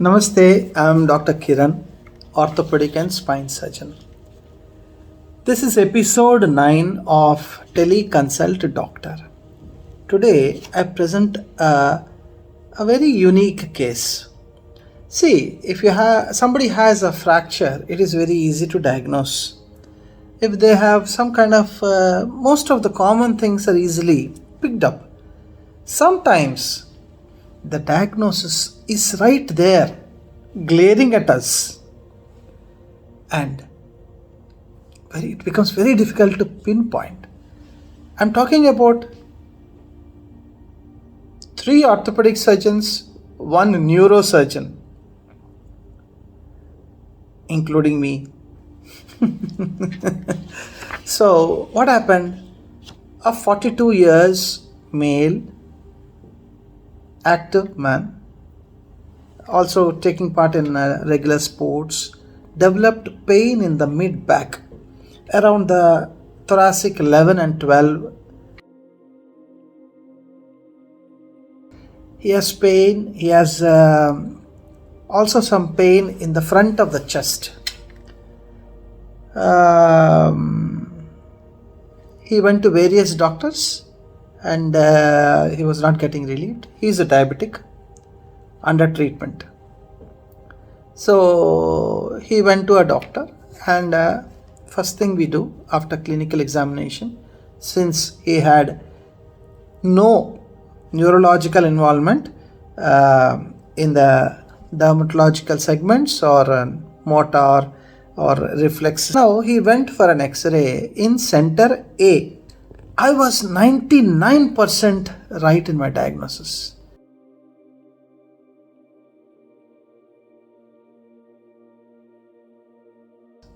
Namaste, I am Dr. Kiran, orthopedic and spine surgeon. This is episode 9 of Teleconsult Doctor. Today I present a very unique case. See, if somebody has a fracture, it is very easy to diagnose. If they have some kind of, most of the common things are easily picked up. Sometimes the diagnosis is right there, glaring at us, and it becomes very difficult to pinpoint. I'm talking about 3 orthopedic surgeons, 1 neurosurgeon, including me. So, what happened? A 42 years male, active man, also taking part in regular sports, developed pain in the mid back around the thoracic 11 and 12. He has pain. He has also some pain in the front of the chest. He went to various doctors and he was not getting relieved. He is a diabetic under treatment. So he went to a doctor, and first thing we do after clinical examination, since he had no neurological involvement in the dermatological segments or motor or reflex, now he went for an X-ray in center A. I was 99% right in my diagnosis.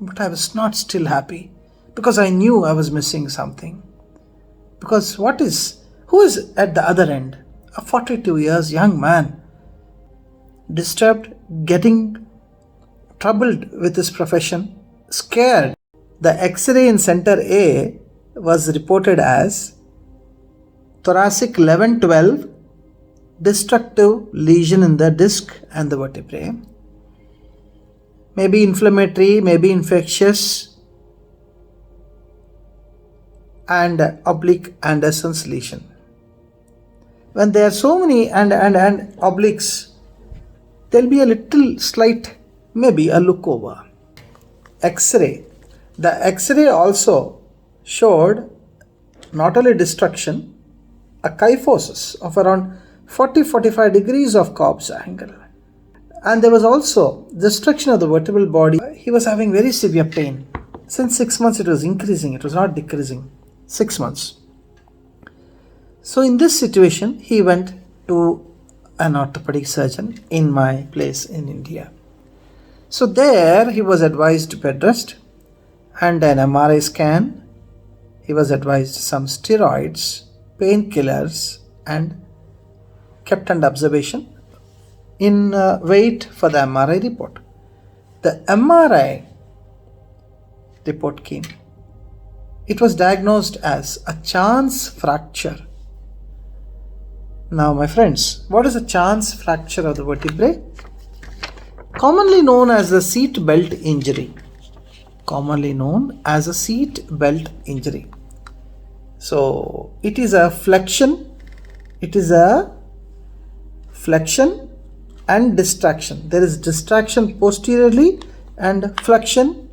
But I was not still happy, because I knew I was missing something. Because who is at the other end? A 42 years young man, disturbed, getting troubled with his profession, scared. The X-ray in center A was reported as thoracic 11-12, destructive lesion in the disc and the vertebrae. Maybe inflammatory, maybe infectious, and oblique Anderson's lesion. When there are so many and obliques, there will be a little slight, maybe a look over. X-ray. The X-ray also showed not only destruction, a kyphosis of around 40-45 degrees of Cobb's angle. And there was also destruction of the vertebral body. He was having very severe pain. Since 6 months it was increasing, it was not decreasing. 6 months. So in this situation, he went to an orthopedic surgeon in my place in India. So there he was advised bed rest and an MRI scan. He was advised some steroids, painkillers, and kept under observation in wait for the MRI report. The MRI report came. It was diagnosed as a chance fracture. Now, my friends, what is a chance fracture of the vertebrae? Commonly known as the seat belt injury. Commonly known as a seat belt injury. So, it is a flexion. It is a flexion and distraction. There is distraction posteriorly and flexion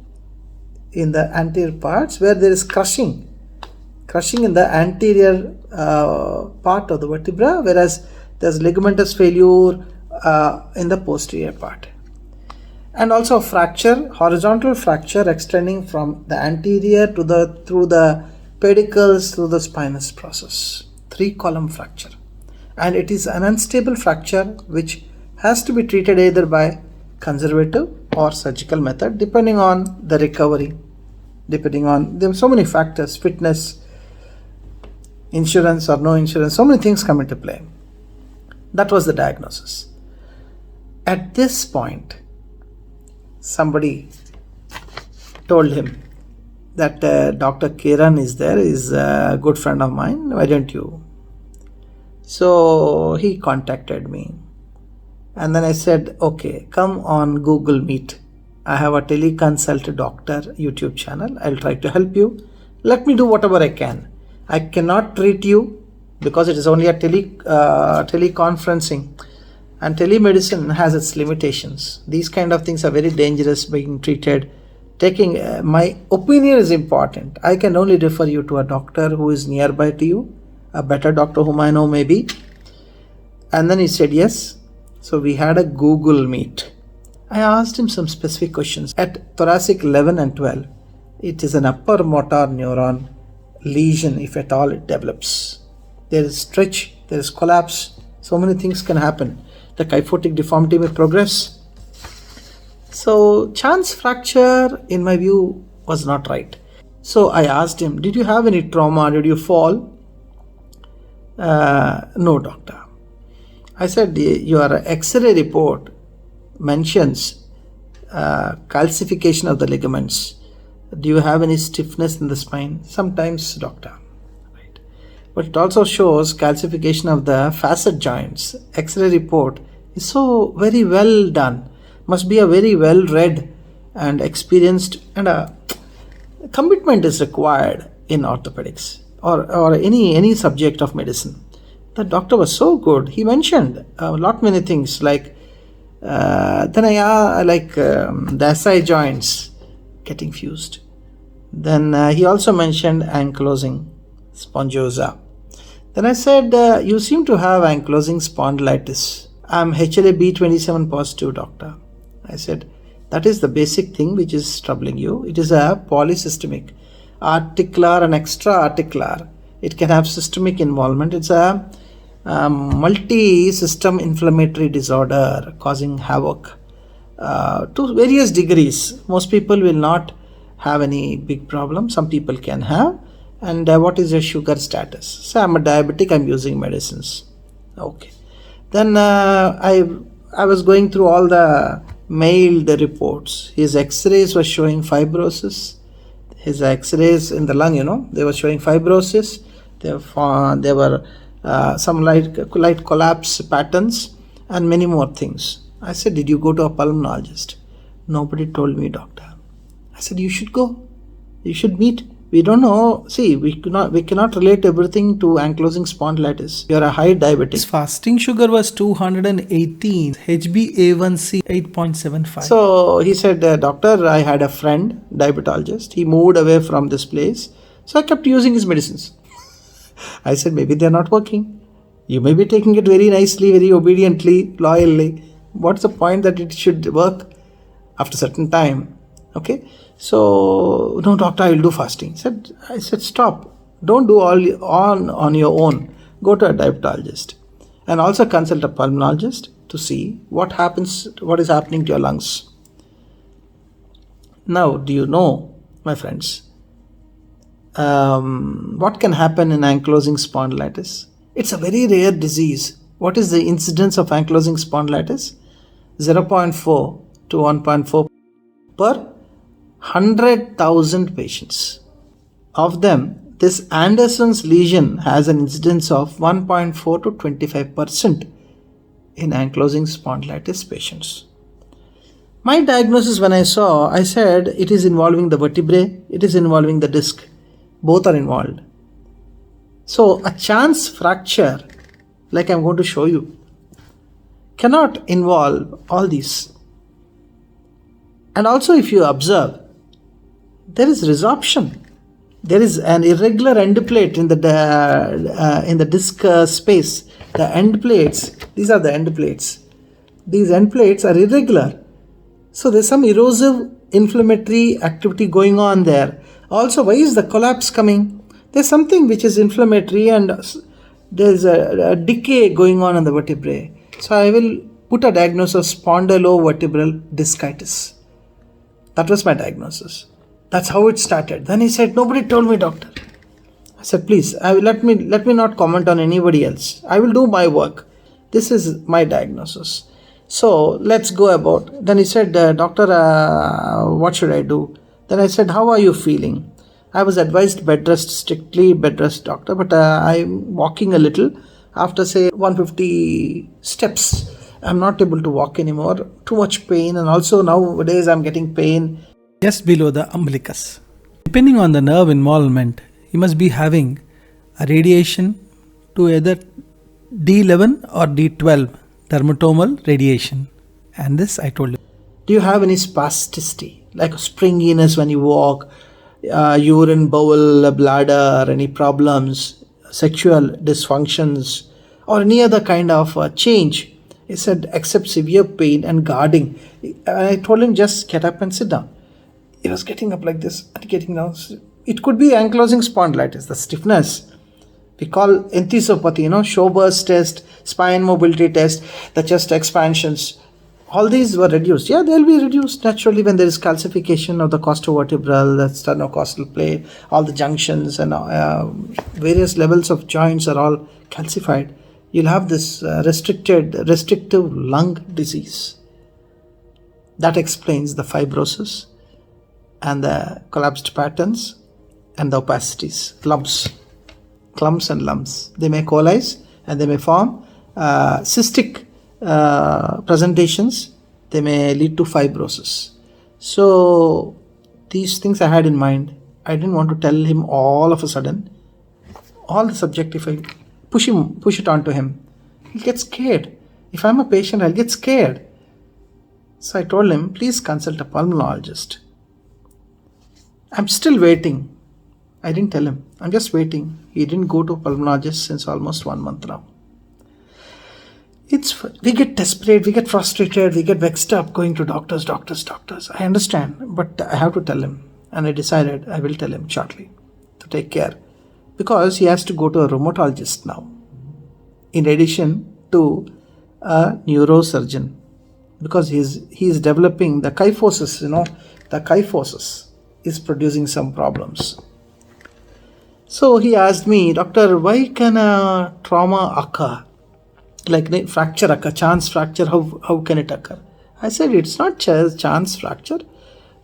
in the anterior parts, where there is crushing in the anterior part of the vertebra, whereas there is ligamentous failure in the posterior part. And also fracture, horizontal fracture extending from the anterior to through the pedicles through the spinous process. 3-column fracture. And it is an unstable fracture which has to be treated either by conservative or surgical method, depending on the recovery, depending on, there are so many factors, fitness, insurance or no insurance, so many things come into play. That was the diagnosis. At this point, somebody told him that Dr. Kiran is there, is a good friend of mine, why don't you? So he contacted me. And then I said, okay, come on Google Meet. I have a teleconsult doctor YouTube channel. I'll try to help you. Let me do whatever I can. I cannot treat you because it is only a teleconferencing, and telemedicine has its limitations. These kind of things are very dangerous being treated. Taking my opinion is important. I can only refer you to a doctor who is nearby to you, a better doctor whom I know maybe. And then he said yes. So we had a Google Meet. I asked him some specific questions. At thoracic 11 and 12, it is an upper motor neuron lesion if at all it develops. There is stretch, there is collapse, so many things can happen. The kyphotic deformity may progress. So chance fracture in my view was not right. So I asked him, did you have any trauma? Did you fall? No, doctor. I said, your X-ray report mentions calcification of the ligaments. Do you have any stiffness in the spine? Sometimes, doctor. Right. But it also shows calcification of the facet joints. X-ray report is so very well done. Must be a very well read and experienced, and a commitment is required in orthopedics or any subject of medicine. The doctor was so good. He mentioned many things like the SI joints getting fused. Then he also mentioned ankylosing spondylosa. Then I said, you seem to have ankylosing spondylitis. I'm HLA-B27 positive, doctor. I said, that is the basic thing which is troubling you. It is a polysystemic, articular and extra-articular. It can have systemic involvement. It's a multi-system inflammatory disorder causing havoc to various degrees. Most people will not have any big problem. Some people can have. And what is your sugar status? So I'm a diabetic, I'm using medicines. Okay. Then I was going through all the mailed reports. His x-rays were showing fibrosis. His x-rays in the lung, they were showing fibrosis. There were some light collapse patterns and many more things. I said, did you go to a pulmonologist? Nobody told me, doctor. I said, you should go. You should meet. We don't know. See, we cannot relate everything to ankylosing spondylitis. You are a high diabetic. His fasting sugar was 218, HbA1c 8.75. So he said, doctor, I had a friend, diabetologist. He moved away from this place. So I kept using his medicines. I said, maybe they're not working. You may be taking it very nicely, very obediently, loyally. What's the point that it should work after a certain time? Okay. So, no, doctor, I will do fasting. I said, stop. Don't do all on your own. Go to a diabetologist and also consult a pulmonologist to see what is happening to your lungs. Now, do you know, my friends, what can happen in ankylosing spondylitis? It's a very rare disease. What is the incidence of ankylosing spondylitis? 0.4 to 1.4 per 100,000 patients. Of them, this Anderson's lesion has an incidence of 1.4 to 25% in ankylosing spondylitis patients. My diagnosis when I said it is involving the vertebrae, it is involving the disc. Both are involved. So a chance fracture, like I'm going to show you, cannot involve all these. And also if you observe, there is resorption. There is an irregular end plate in the disc space. The end plates, these are the end plates. These end plates are irregular. So there's some erosive inflammatory activity going on there. Also, why is the collapse coming? There's something which is inflammatory and there's a decay going on in the vertebrae. So I will put a diagnosis of spondylovertebral discitis. That was my diagnosis. That's how it started. Then he said, nobody told me, doctor. I said, please, let me not comment on anybody else. I will do my work. This is my diagnosis. So let's go about. Then he said, doctor, what should I do? Then I said, how are you feeling? I was advised bed rest, strictly bed rest, doctor, but I'm walking a little. After say 150 steps, I'm not able to walk anymore. Too much pain, and also nowadays I'm getting pain just below the umbilicus. Depending on the nerve involvement, he must be having a radiation to either D11 or D12, dermatomal radiation. And this I told you. Do you have any spasticity, like springiness when you walk, urine, bowel, bladder, any problems, sexual dysfunctions, or any other kind of change? He said, except severe pain and guarding. And I told him, just get up and sit down. He was getting up like this and getting down. It could be ankylosing spondylitis, the stiffness. We call enthesopathy, Schober's test, spine mobility test, the chest expansions. All these were reduced. Yeah, they'll be reduced naturally when there is calcification of the costovertebral, the sternocostal plate, all the junctions and various levels of joints are all calcified. You'll have this restrictive lung disease. That explains the fibrosis and the collapsed patterns and the opacities, clumps and lumps. They may coalesce and they may form cystic presentations. They may lead to fibrosis. So these things I had in mind. I didn't want to tell him all of a sudden. All the subject, if I push it onto him, he'll get scared. If I'm a patient, I'll get scared. So I told him, please consult a pulmonologist. I'm still waiting. I didn't tell him. I'm just waiting. He didn't go to a pulmonologist since almost 1 month now. We get desperate, we get frustrated, we get vexed up going to doctors. I understand, but I have to tell him. And I decided I will tell him shortly to take care. Because he has to go to a rheumatologist now. In addition to a neurosurgeon. Because he is developing the kyphosis, the kyphosis is producing some problems. So he asked me, doctor, why can a trauma occur? Like fracture occur, chance fracture, how can it occur? I said, it's not chance fracture.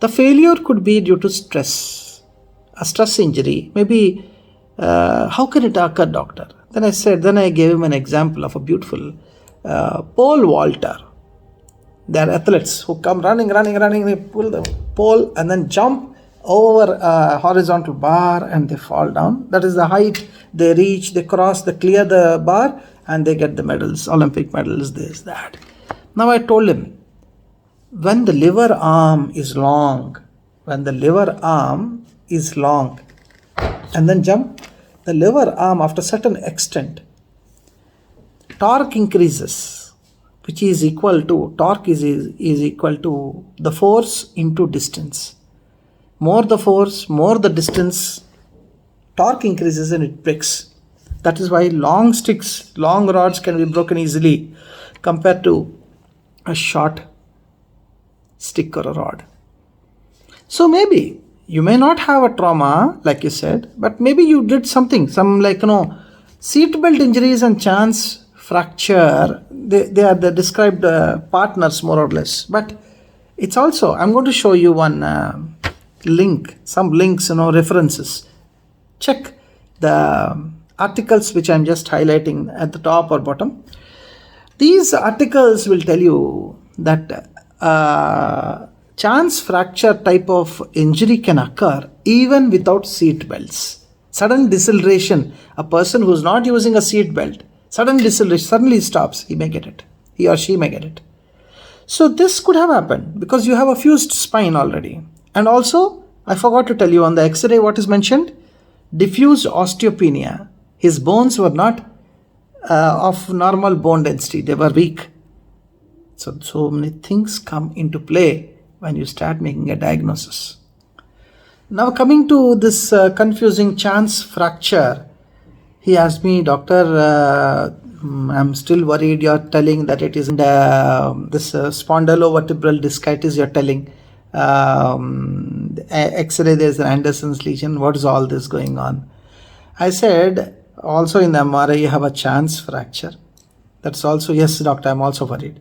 The failure could be due to stress, a stress injury. Maybe, how can it occur, doctor? Then I gave him an example of a beautiful pole vaulter. There are athletes who come running, they pull the pole and then jump over a horizontal bar and they fall down. That is the height they reach, they cross, they clear the bar and they get the medals, Olympic medals, this, that. Now I told him, when the liver arm is long and then jump, the liver arm after certain extent, torque increases, which is equal to, torque is equal to the force into distance. More the force, more the distance, torque increases and it breaks. That is why long sticks, long rods can be broken easily compared to a short stick or a rod. So maybe you may not have a trauma, like you said, but maybe you did something, seatbelt injuries and chance fracture, they are the described partners more or less. But it's also, I'm going to show you one some links, references. Check the articles which I'm just highlighting at the top or bottom. These articles will tell you that chance fracture type of injury can occur even without seat belts. Sudden deceleration, a person who's not using a seat belt, sudden deceleration, suddenly stops, he or she may get it. So this could have happened because you have a fused spine already. And also, I forgot to tell you on the X-ray what is mentioned, diffuse osteopenia. His bones were not of normal bone density, they were weak. So many things come into play when you start making a diagnosis. Now coming to this confusing chance fracture, he asked me, doctor, I'm still worried, you're telling that it is this spondylovertebral discitis you're telling. X-ray, there's an Anderson's lesion, what is all this going on? I said, also in the MRI you have a chance fracture. That's also, yes doctor, I'm also worried.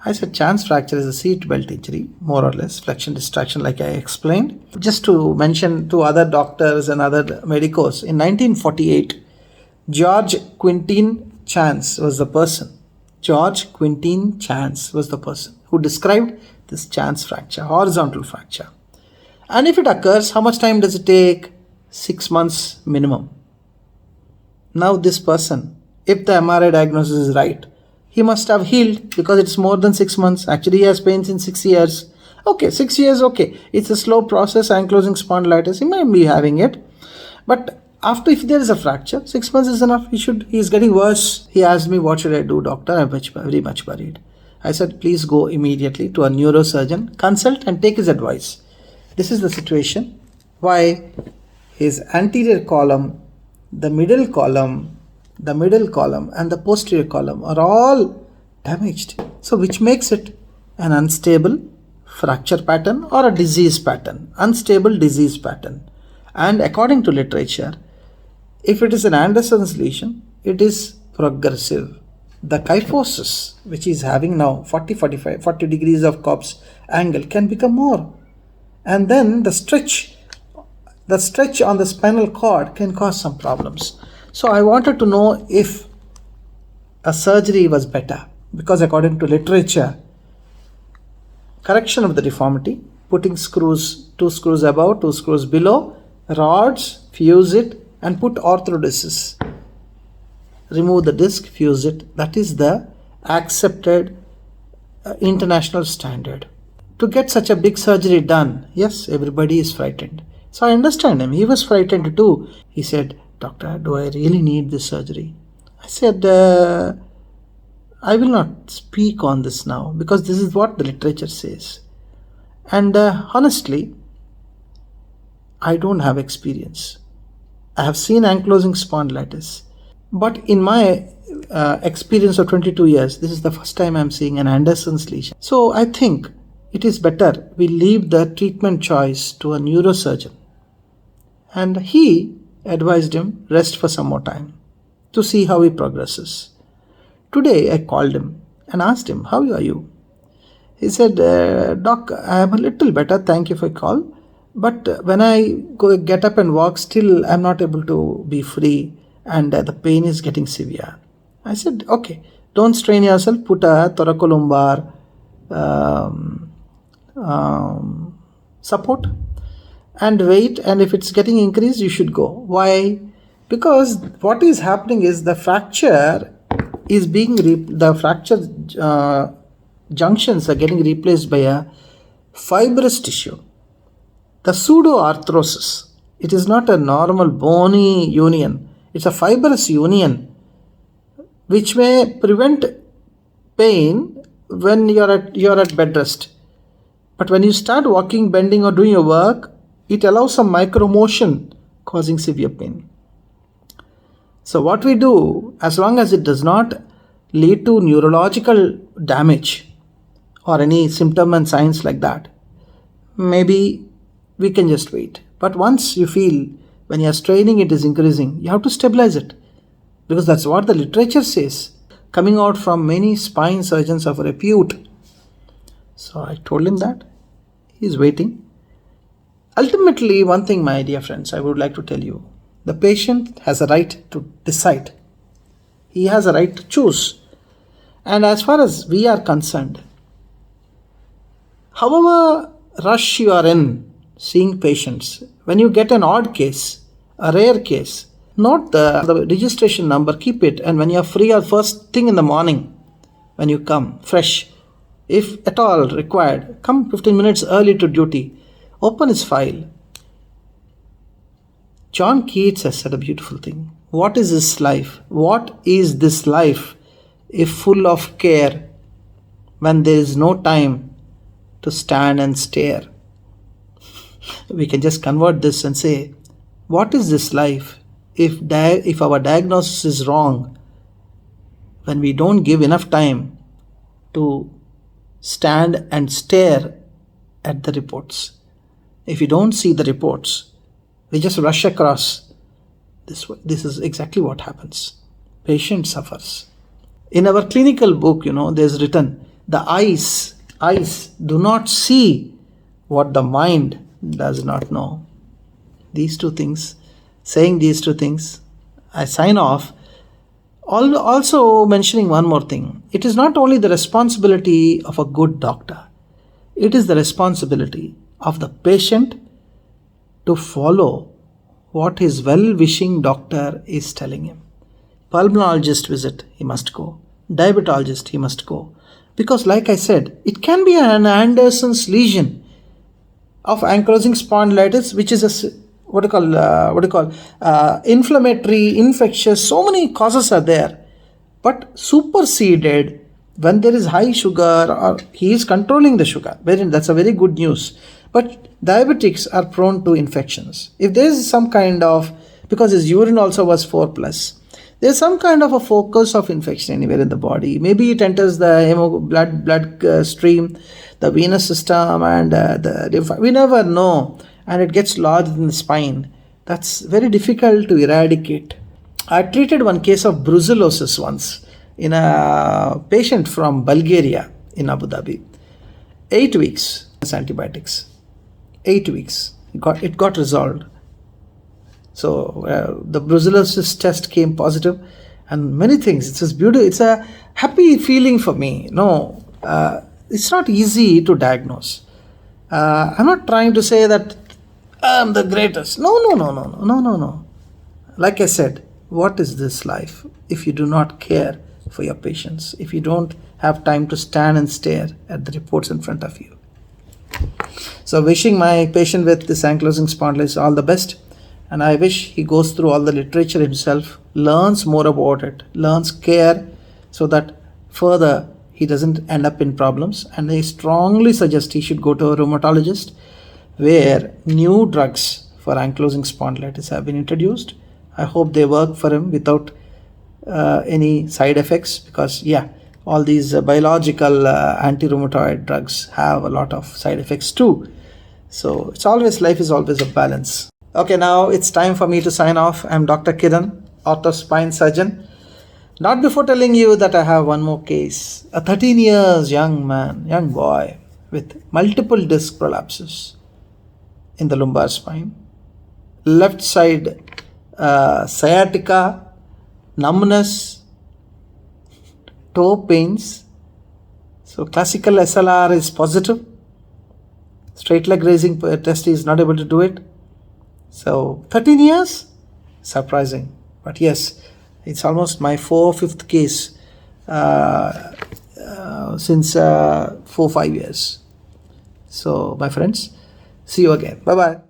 I said chance fracture is a seat belt injury, more or less, flexion distraction like I explained. Just to mention to other doctors and other medicos, in 1948, George Quintin Chance was the person. George Quintin Chance was the person who described this Chance fracture, horizontal fracture. And if it occurs, how much time does it take? 6 months minimum. Now this person, if the MRI diagnosis is right, he must have healed because it's more than 6 months. Actually, he has pains in 6 years. Okay, 6 years, okay. It's a slow process, ankylosing spondylitis. He might be having it. But after, if there is a fracture, 6 months is enough. He is getting worse. He asked me, what should I do, doctor? I'm very much worried. I said, please go immediately to a neurosurgeon, consult and take his advice. This is the situation. Why? His anterior column, the middle column, and the posterior column are all damaged. So which makes it an unstable fracture pattern or a disease pattern, unstable disease pattern. And according to literature, if it is an Anderson's lesion, it is progressive. The kyphosis, which is having now 40 degrees of Cobb's angle, can become more. And then the stretch on the spinal cord can cause some problems. So I wanted to know if a surgery was better, because according to literature, correction of the deformity, putting screws, 2 screws above, 2 screws below, rods, fuse it and put orthodesis. Remove the disc, fuse it. That is the accepted international standard. To get such a big surgery done, yes, everybody is frightened. So I understand him. He was frightened too. He said, doctor, do I really need this surgery? I said, I will not speak on this now because this is what the literature says. And honestly, I don't have experience. I have seen ankylosing spondylitis. But in my experience of 22 years, this is the first time I'm seeing an Anderson's lesion. So I think it is better we leave the treatment choice to a neurosurgeon. And he advised him rest for some more time to see how he progresses. Today I called him and asked him, how are you? He said, doc, I am a little better, thank you for your call. But when I get up and walk, still I'm not able to be free and the pain is getting severe. I said, okay, don't strain yourself, put a thoracolumbar support and wait, and if it's getting increased, you should go. Why? Because what is happening is the fracture is being, the fracture junctions are getting replaced by a fibrous tissue. The pseudoarthrosis, it is not a normal bony union, it's a fibrous union which may prevent pain when you're at bed rest. But when you start walking, bending or doing your work, it allows some micro motion causing severe pain. So what we do, as long as it does not lead to neurological damage or any symptom and signs like that, maybe we can just wait. But once you feel when you are straining it is increasing, you have to stabilize it, because that's what the literature says, coming out from many spine surgeons of repute. So I told him that. He's waiting. Ultimately, one thing, my dear friends, I would like to tell you, the patient has a right to decide. He has a right to choose. And as far as we are concerned, however rush you are in seeing patients, when you get an odd case, a rare case, note the registration number, keep it, and when you are free or first thing in the morning, when you come fresh, if at all required, come 15 minutes early to duty, open his file. John Keats has said a beautiful thing. What is this life? What is this life if full of care, when there is no time to stand and stare? We can just convert this and say, what is this life if our diagnosis is wrong, when we don't give enough time to stand and stare at the reports? If we don't see the reports, we just rush across this way. This is exactly what happens. Patient suffers. In our clinical book, there's written, the eyes do not see what the mind does not know. Saying these two things, I sign off. Also mentioning one more thing, it is not only the responsibility of a good doctor, it is the responsibility of the patient to follow what his well-wishing doctor is telling him. Pulmonologist visit, he must go. Diabetologist, he must go. Because like I said, it can be an Anderson's lesion of ankylosing spondylitis, which is a inflammatory, infectious, so many causes are there, but superseded when there is high sugar, or he is controlling the sugar. That's a very good news. But diabetics are prone to infections. If there is some kind of, because his urine also was 4+, there is some kind of a focus of infection anywhere in the body. Maybe it enters the blood stream, the venous system, and we never know. And it gets lodged in the spine. That's very difficult to eradicate. I treated one case of brucellosis once in a patient from Bulgaria in Abu Dhabi. 8 weeks antibiotics. 8 weeks. It got resolved. So the brucellosis test came positive, and many things. It's just beautiful. It's a happy feeling for me. No, it's not easy to diagnose. I'm not trying to say that I'm the greatest. No. Like I said, what is this life if you do not care for your patients, if you don't have time to stand and stare at the reports in front of you? So wishing my patient with this ankylosing spondylitis all the best, and I wish he goes through all the literature himself, learns more about it, learns care, so that further he doesn't end up in problems. And I strongly suggest he should go to a rheumatologist, where new drugs for ankylosing spondylitis have been introduced. I hope they work for him without any side effects, because all these biological anti-rheumatoid drugs have a lot of side effects too. So life is always a balance. Okay, now it's time for me to sign off. I'm Dr. Kiran, ortho spine surgeon. Not before telling you that I have one more case. A 13 years young boy with multiple disc prolapses in the lumbar spine, left side sciatica, numbness, toe pains. So classical SLR is positive. Straight leg raising test is not able to do it. So 13 years, surprising. But yes, it's almost my 5th case since 4-5 years. So my friends, see you again. Bye-bye.